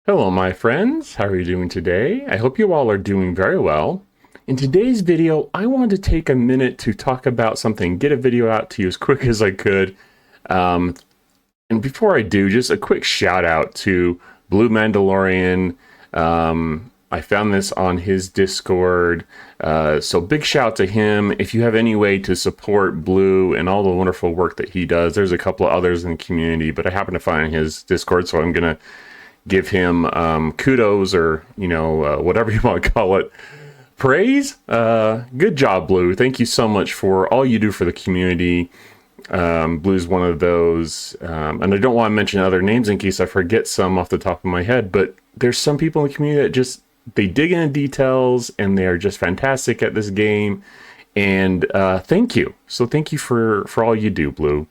Hello, my friends. How are you doing today? I hope you all are doing very well. In today's video, I wanted to take a minute to talk about something, get a video out to you as quick as I could. Um, and before I do, just a quick shout out to Blue Mandalorian. I found this on his Discord. So big shout to him. If you have any way to support Blue and all the wonderful work that he does, there's a couple of others in the community, but I happen to find his Discord, so I'm going to give him kudos or, whatever you want to call it. Praise. Good job, Blue. Thank you so much for all you do for the community. Blue's one of those. And I don't want to mention other names in case I forget some off the top of my head, but there's some people in the community that just, they dig into details and they are just fantastic at this game. And thank you. So thank you for all you do, Blue.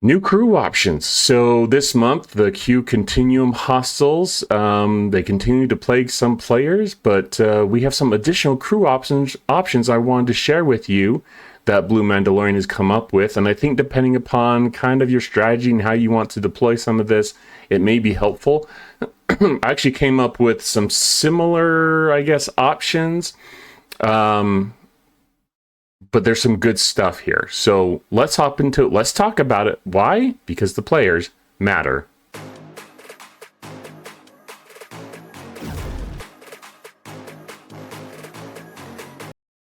New crew options. So this month, the Continuum hostels, they continue to plague some players, but we have some additional crew options I wanted to share with you that Blue Mandalorian has come up with. And I think depending upon kind of your strategy and how you want to deploy some of this, it may be helpful. I actually came up with some similar, I guess, options. But there's some good stuff here. So let's hop into it. Let's talk about it. Why? Because the players matter.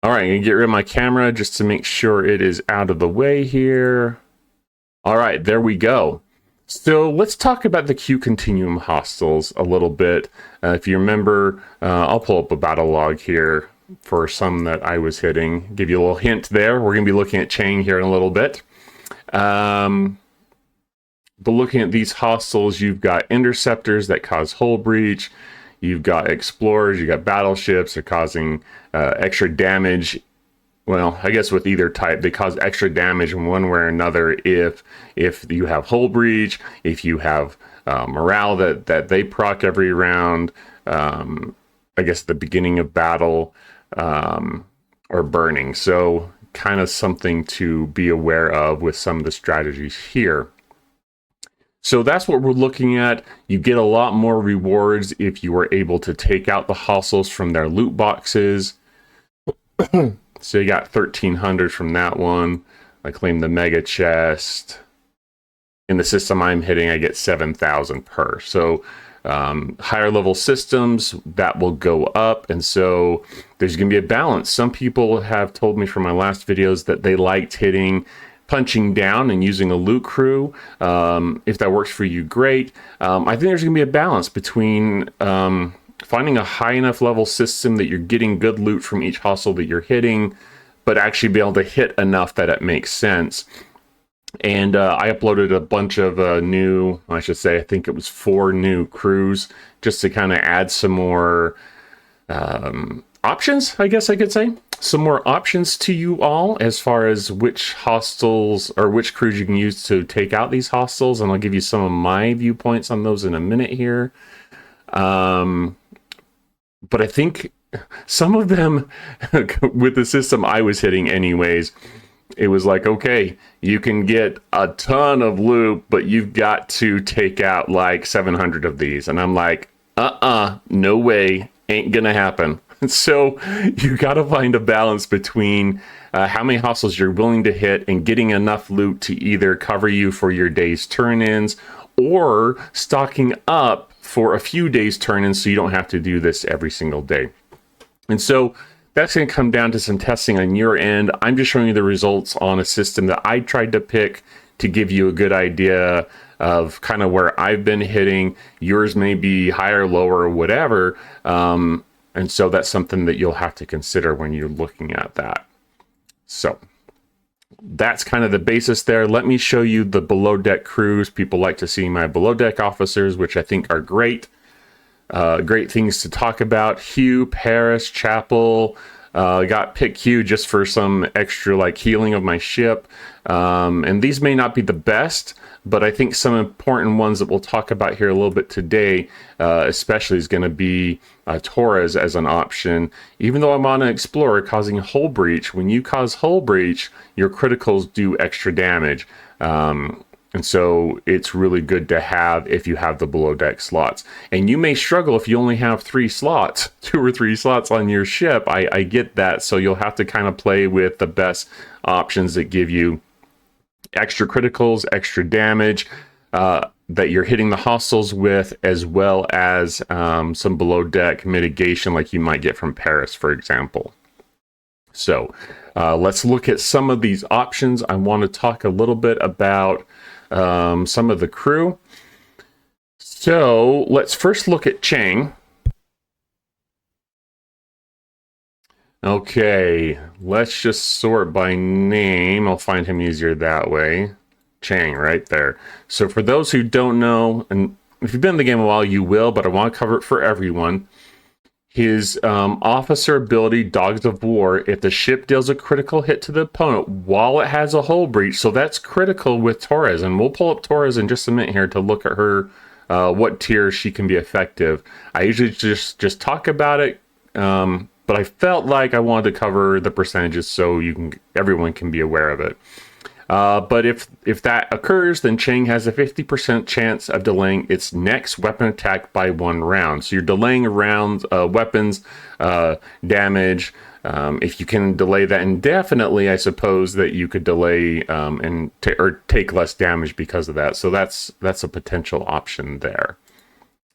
All right, I'm gonna get rid of my camera just to make sure it is out of the way here. All right, there we go. So let's talk about the Continuum hostels a little bit. If you remember, I'll pull up a battle log here for some that I was hitting. Give you a little hint there. We're going to be looking at Chang here in a little bit. But looking at these hostels, you've got interceptors that cause hull breach. You've got explorers. You've got battleships. They're causing extra damage. Well, I guess with either type, they cause extra damage in one way or another if you have hull breach, if you have morale that they proc every round, I guess at the beginning of battle, or burning. So kind of something to be aware of with some of the strategies here. So that's what we're looking at. You get a lot more rewards if you are able to take out the hostels from their loot boxes. So you got 1,300 from that one. I claim the mega chest. In the system I'm hitting, I get 7,000 per. So higher level systems, that will go up. And so there's going to be a balance. Some people have told me from my last videos that they liked punching down and using a loot crew. If that works for you, great. I think there's going to be a balance between finding a high enough level system that you're getting good loot from each hostel that you're hitting, but actually be able to hit enough that it makes sense. And I uploaded a bunch of I think it was 4 new crews just to kind of add some more options, I guess I could say. Some more options to you all as far as which hostels or which crews you can use to take out these hostels. And I'll give you some of my viewpoints on those in a minute here. But I think some of them, with the system I was hitting anyways, it was like, okay, you can get a ton of loot, but you've got to take out like 700 of these. And I'm like, no way, ain't gonna happen. So you got to find a balance between how many hostels you're willing to hit and getting enough loot to either cover you for your day's turn-ins or stocking up for a few days turn-ins so you don't have to do this every single day. And so that's going to come down to some testing on your end. I'm just showing you the results on a system that I tried to pick to give you a good idea of kind of where I've been hitting. Yours may be higher, lower, whatever. And so that's something that you'll have to consider when you're looking at that. So that's kind of the basis there. Let me show you the below deck crews. People like to see my below deck officers, which I think are great. Great things to talk about. Hugh, Paris, Chapel. Got pick Hugh just for some extra like healing of my ship. And these may not be the best, but I think some important ones that we'll talk about here a little bit today, especially is going to be Torres as an option. Even though I'm on an Explorer causing hull breach, when you cause hull breach, your criticals do extra damage. And so it's really good to have if you have the below deck slots. And you may struggle if you only have 3 slots, 2 or 3 slots on your ship. I get that. So you'll have to kind of play with the best options that give you extra criticals, extra damage that you're hitting the hostiles with, as well as some below deck mitigation like you might get from Paris, for example. So let's look at some of these options. I want to talk a little bit about some of the crew. So let's first look at Chang. Okay, let's just sort by name. I'll find him easier that way. Chang, right there. So for those who don't know, and if you've been in the game a while, you will, but I want to cover it for everyone. His officer ability, Dogs of War, if the ship deals a critical hit to the opponent while it has a hull breach, so that's critical with Torres, and we'll pull up Torres in just a minute here to look at her, what tier she can be effective. I usually just talk about it, but I felt like I wanted to cover the percentages so everyone can be aware of it. But if that occurs, then Chang has a 50% chance of delaying its next weapon attack by 1 round. So you're delaying rounds, weapons, damage. If you can delay that indefinitely, I suppose that you could delay or take less damage because of that. So that's a potential option there.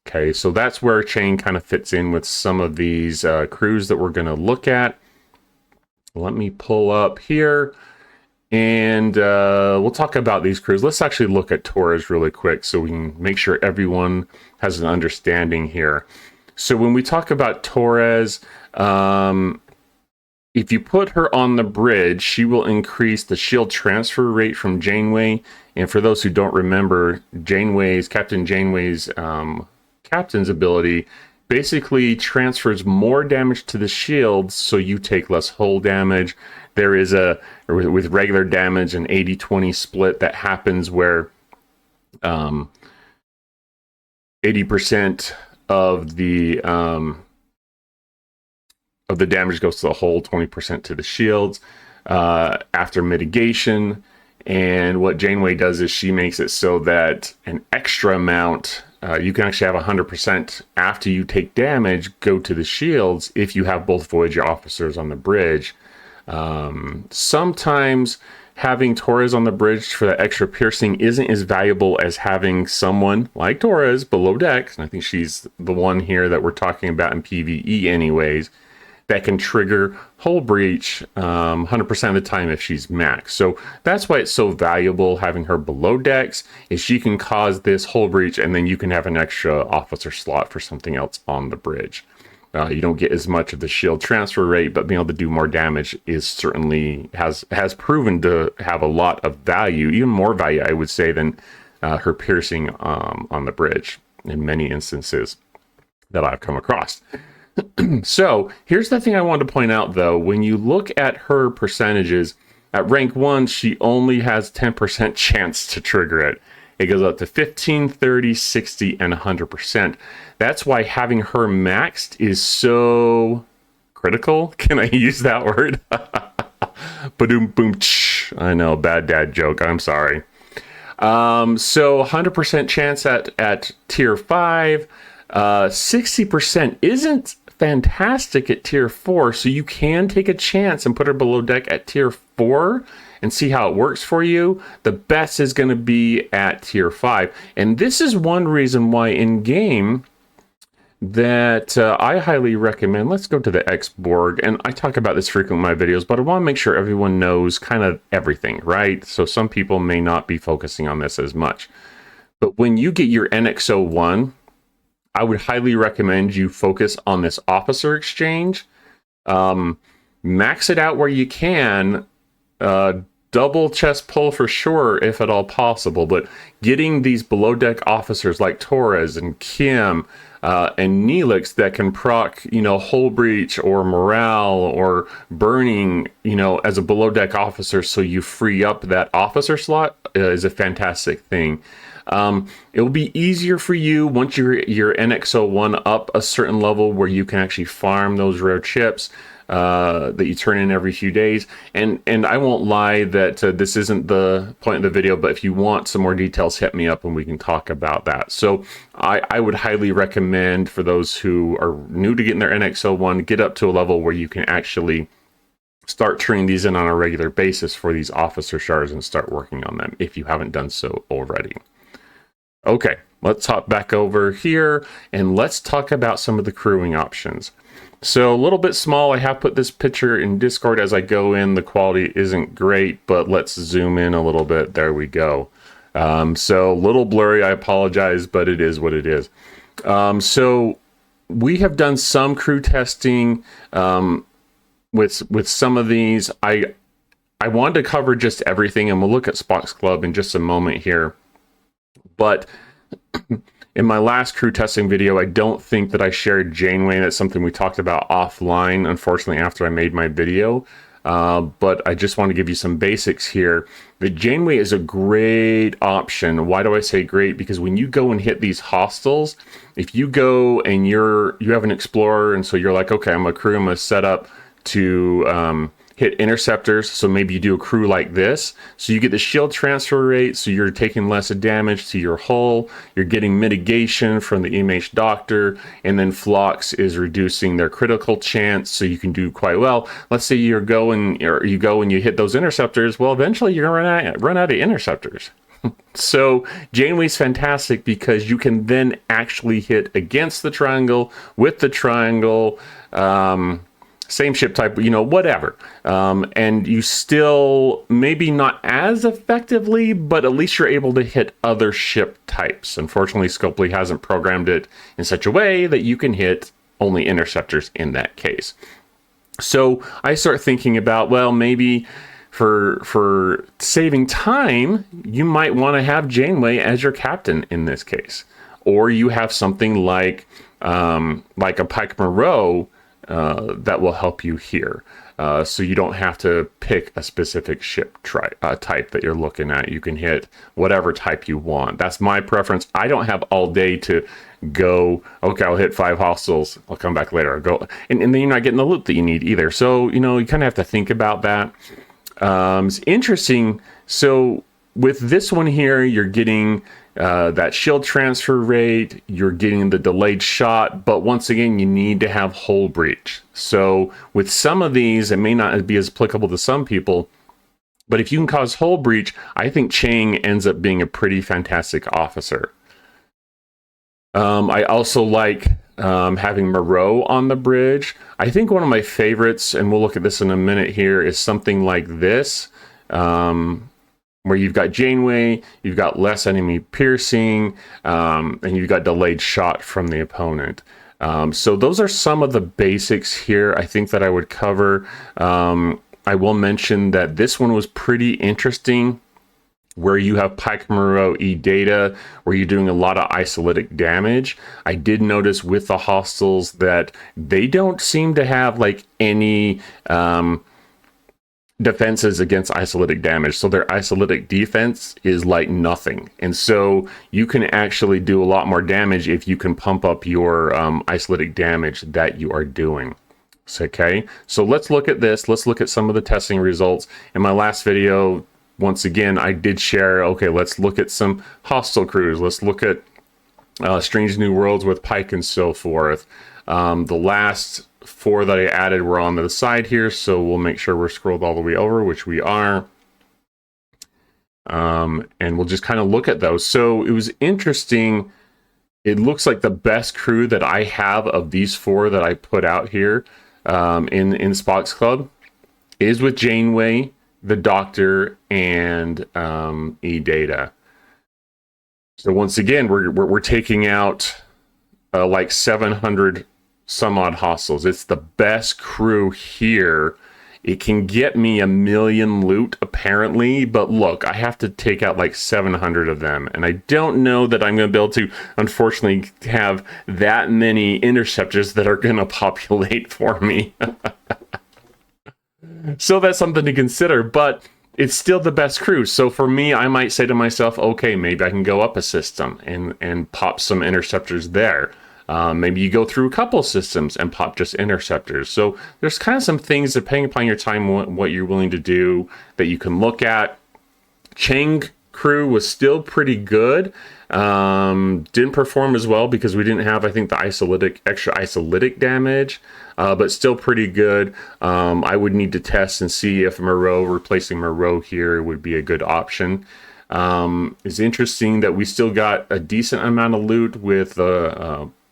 Okay, so that's where Chang kind of fits in with some of these crews that we're going to look at. Let me pull up here. And we'll talk about these crews. Let's actually look at Torres really quick so we can make sure everyone has an understanding here. So when we talk about Torres, if you put her on the bridge, she will increase the shield transfer rate from Janeway. And for those who don't remember, Captain Janeway's captain's ability basically transfers more damage to the shields, so you take less hull damage. There is with regular damage, an 80-20 split that happens where 80% of the damage goes to the hull, 20% to the shields after mitigation. And what Janeway does is she makes it so that an extra amount, you can actually have 100% after you take damage go to the shields if you have both Voyager officers on the bridge. Sometimes having Torres on the bridge for that extra piercing isn't as valuable as having someone like Torres below decks, and I think she's the one here that we're talking about in PvE anyways, that can trigger hull breach 100% of the time if she's max. So that's why it's so valuable having her below decks, is she can cause this hull breach and then you can have an extra officer slot for something else on the bridge. You don't get as much of the shield transfer rate, but being able to do more damage is certainly has proven to have a lot of value, even more value, I would say, than her piercing on the bridge in many instances that I've come across. So here's the thing I wanted to point out, though. When you look at her percentages, at rank 1, she only has 10% chance to trigger it. It goes up to 15, 30, 60, and 100%. That's why having her maxed is so critical. Can I use that word? Ba-doom, boom, tsh. I know, bad dad joke. I'm sorry. So 100% chance at tier 5. 60% isn't fantastic at tier 4, so you can take a chance and put her below deck at tier 4 and see how it works for you. The best is going to be at tier 5. And this is one reason why in game that I highly recommend. Let's go to the X-Borg, and I talk about this frequently in my videos, but I want to make sure everyone knows kind of everything, right? So some people may not be focusing on this as much. But when you get your NX-01, I would highly recommend you focus on this officer exchange. Max it out where you can. Double chest pull for sure, if at all possible. But getting these below deck officers like Torres and Kim and Neelix that can proc, hull breach or morale or burning, as a below deck officer, so you free up that officer slot is a fantastic thing. It will be easier for you once your NX-01 up a certain level where you can actually farm those rare chips. that you turn in every few days. And I won't lie that this isn't the point of the video, but if you want some more details, hit me up and we can talk about that. So I would highly recommend, for those who are new to getting their NX01, get up to a level where you can actually start turning these in on a regular basis for these officer shards and start working on them if you haven't done so already. Okay, let's hop back over here and let's talk about some of the crewing options. So a little bit small, I have put this picture in Discord as I go in. The quality isn't great, but let's zoom in a little bit. There we go. So a little blurry, I apologize, but it is what it is. So we have done some crew testing with some of these. I wanted to cover just everything, and we'll look at Spock's Club in just a moment here. But in my last crew testing video, I don't think that I shared Janeway. That's something we talked about offline, unfortunately, after I made my video. But I just want to give you some basics here. The Janeway is a great option. Why do I say great? Because when you go and hit these hostels, if you go and you have an Explorer, and so you're like, okay, I'm a crew, I'm going to set up to hit interceptors. So maybe you do a crew like this, so you get the shield transfer rate, so you're taking less damage to your hull, you're getting mitigation from the EMH doctor, and then Phlox is reducing their critical chance, so you can do quite well. Let's say you go and you hit those interceptors. Well, eventually you're gonna run out of interceptors. So Janeway's fantastic because you can then actually hit against the triangle, with the triangle, same ship type, whatever. And you still, maybe not as effectively, but at least you're able to hit other ship types. Unfortunately, Scopely hasn't programmed it in such a way that you can hit only interceptors in that case. So I start thinking about, well, maybe for saving time, you might want to have Janeway as your captain in this case. Or you have something like a Pike Moreau that will help you here. So you don't have to pick a specific ship type that you're looking at. You can hit whatever type you want. That's my preference. I don't have all day to go, okay, I'll hit 5 hostiles, I'll come back later. I'll go, and then you're not getting the loot that you need either. So, you kind of have to think about that. It's interesting. So with this one here, you're getting that shield transfer rate, you're getting the delayed shot, but once again, you need to have hull breach. So with some of these, it may not be as applicable to some people, but if you can cause hull breach, I think Chang ends up being a pretty fantastic officer. I also like having Moreau on the bridge. I think one of my favorites, and we'll look at this in a minute here, is something like this. Where you've got Janeway, you've got less enemy piercing, and you've got delayed shot from the opponent. So those are some of the basics here I think that I would cover. I will mention that this one was pretty interesting, where you have Pike Moreau E data, where you're doing a lot of isolytic damage. I did notice with the hostiles that they don't seem to have like any defenses against isolytic damage. So their isolytic defense is like nothing. And so you can actually do a lot more damage if you can pump up your isolytic damage that you are doing. Okay, so let's look at this. Let's look at some of the testing results. In my last video, once again, I did share, okay, let's look at some hostile crews. Let's look at Strange New Worlds with Pike and so forth. The last 4 that I added were on the side here, so we'll make sure we're scrolled all the way over, which we are. And we'll just kind of look at those. So it was interesting. It looks like the best crew that I have of these 4 that I put out here in Spock's Club is with Janeway, the Doctor, and E-Data. So once again, we're taking out like 700 some odd hostiles. It's the best crew here. It can get me 1 million loot apparently, but look, I have to take out like 700 of them, and I don't know that I'm going to be able to, unfortunately, have that many interceptors that are going to populate for me. So that's something to consider, but it's still the best crew. So for me, I might say to myself, okay, maybe I can go up a system and pop some interceptors there. Maybe you go through a couple systems and pop just interceptors. So there's kind of some things, depending upon your time, what you're willing to do, that you can look at. Chang crew was still pretty good. Didn't perform as well because we didn't have, I think, the extra isolytic damage, but still pretty good. I would need to test and see if replacing Moreau here would be a good option. It's interesting that we still got a decent amount of loot with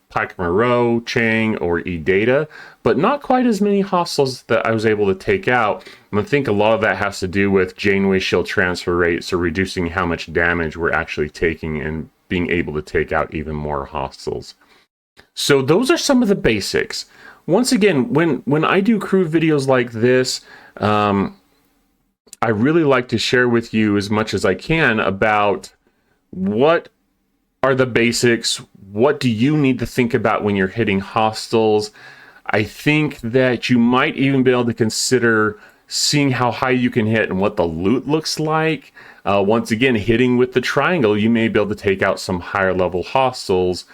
Pac Moreau, Chang, or E-Data, but not quite as many hostiles that I was able to take out. And I think a lot of that has to do with Janeway shield transfer rate, so reducing how much damage we're actually taking and being able to take out even more hostiles. So those are some of the basics. Once again, when I do crew videos like this, I really like to share with you as much as I can about what are the basics, what do you need to think about when you're hitting hostiles. I think that you might even be able to consider seeing how high you can hit and what the loot looks like. Once again, hitting with the triangle, you may be able to take out some higher level hostiles,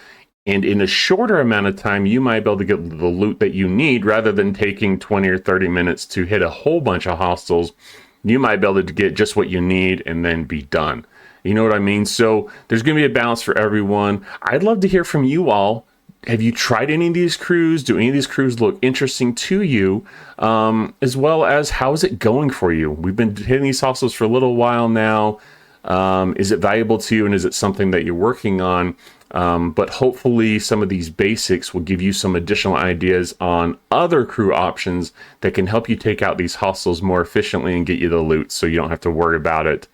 and in a shorter amount of time, you might be able to get the loot that you need rather than taking 20 or 30 minutes to hit a whole bunch of hostiles. You might be able to get just what you need and then be done. You know what I mean? So there's going to be a balance for everyone. I'd love to hear from you all. Have you tried any of these crews? Do any of these crews look interesting to you? As well as, how is it going for you? We've been hitting these hostiles for a little while now. Is it valuable to you, and is it something that you're working on? But hopefully some of these basics will give you some additional ideas on other crew options that can help you take out these hostiles more efficiently and get you the loot, so you don't have to worry about it.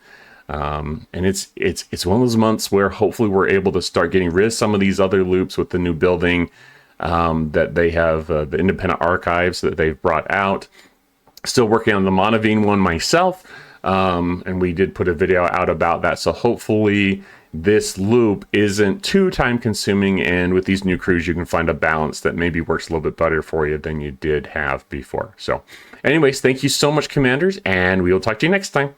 And it's one of those months where hopefully we're able to start getting rid of some of these other loops with the new building that they have, the independent archives that they've brought out. Still working on the Monavine one myself, and we did put a video out about that. So hopefully this loop isn't too time consuming, and with these new crews you can find a balance that maybe works a little bit better for you than you did have before. So anyways, thank you so much, commanders, and we will talk to you next time.